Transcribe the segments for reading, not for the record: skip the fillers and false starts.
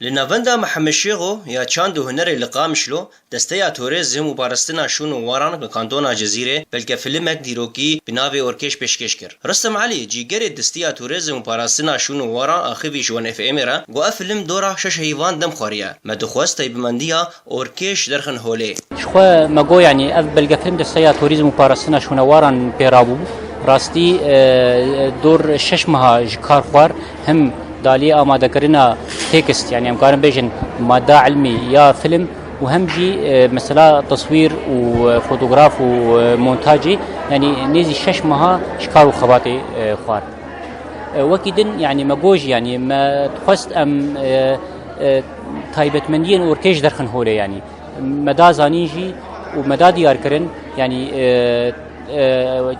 لنافندا محمد شیغو یا چاند هنر لقامشلو دسته توریزم و پارستنا شون و واران به کانتونا جزیره بلکه فیلمک دیروکی بناوی اورکش پیشکش کرد. رستم علی جیگر دسته توریزم و پارستنا شون و واران آخوی جوان اف امرا گو فیلم دورا شش حیوان دم خوریا مدخواست بمندیا اورکش درخن هولی. شخو مگو یعنی اف بلکه فیلم دسته توریزم و پارستنا شون و واران پیرابو راستی دور شش ماه جکار خوار هم دالي آماده كرنا تكست يعني امكان بيجن ماده علمي يا فيلم وهم جي مثلا تصوير وفوتوغراف ومونتاجي يعني نيزي شش مها شكار وخباتي خوار وكيدن يعني ماجوج يعني ما تخست ام تايبت مندين اوركيش درخن هولي يعني مدى زانيجي ومدى ديار كرن يعني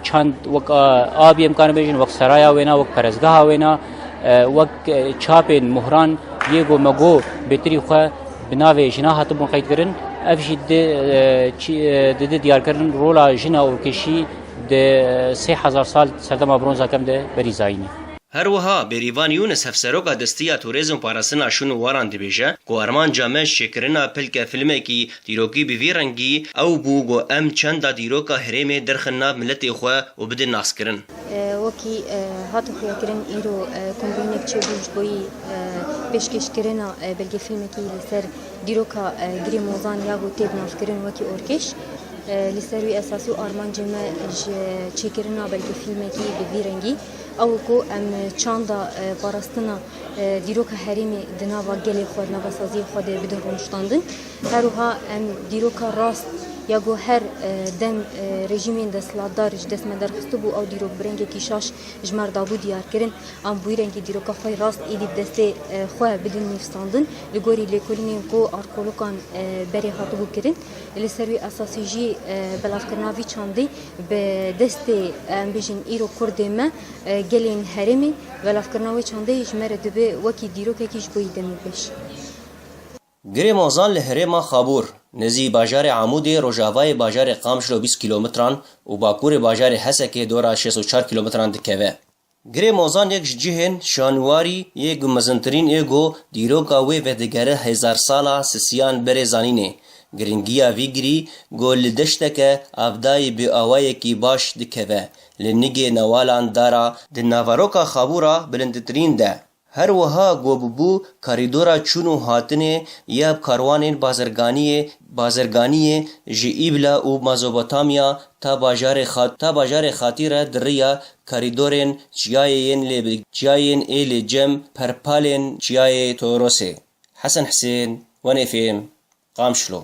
چند وقت آبی امکان بیشن وقت سرایا وینا وقت پرزگاه وینا وقت چاپن مهران یگو مگو بهتری خو بناوی جنا هات منقید کرن افجد د دیار کرن رولا جنا او کشی د 3000 سال سردما برونزا کم ده بریزاینی هر وها بریوان یونس هفسروکا دستیا توریزم پاراسنا شون واران دبیجه کو ارمان جامع شکرنا پلک فیلمه کی دیروکی بی رنگی او بو گو ام چند دیروکا هرمه درخنا ملت خو و بدن ناس کرن وکی هاتو خویا کرن ایرو کمبینک چه بوج بوی پیشکش کرنا بلکه فیلمه کی لسر دیروکا گری موزان یا گو تیب ناس کرن وکی اورکش لسروی اساسی ارمان جامع چکرنا بلکه فیلمه کی بی رنگی او کو ام چاندا پاراستنا دیروکا هریمی دناوا گلی خود نواسازی خود بدون رونشتاندن هروها ام دیروکا راست یا گو هر دم رژیمین دستلادارش دست مدار خستو بو او دیروک برنگ کیشاش جمر دابو دیار کرن ام بوی رنگی دیروکا خای راست ایدی دسته خواه بدون نیفستاندن لگوری لیکولینین کو آرکولوکان بری هاتو بو کرن لسروی اساسی جی بلافکرناوی چاندی به دست ام بیجن ایرو کرده ما گلین هرمی بلافکرناوی چانده جمر دبه وکی دیروکا کیش بوی دمی بش گری موزان لهرما خابور نزی باجار عمودی روجاوای باجار قامشلو 20 کیلومتران و باکور باجار حسکه دورا 64 کیلومتران دکوه. گری موزان یک جهن شانواری یک مزنترین ایگو دیروکا وی و دگره 1000 سالا سسیان بره زانینه. گرنگیا ویگری گل دشتکه افدای بی آوای کی باش دکوه. لنگی نوالان دارا دناواروکا خابورا بلندترین ده. هر وها گوببو کاریدورا چونو هاتنه یا کاروانین بازرگانیه جی ایبلا و مازوباتامیا تا باجار خاطیره دریا کاریدورین چیاین ایل جم پرپالین چیای توروسه حسن حسین ون اف ام قامشلو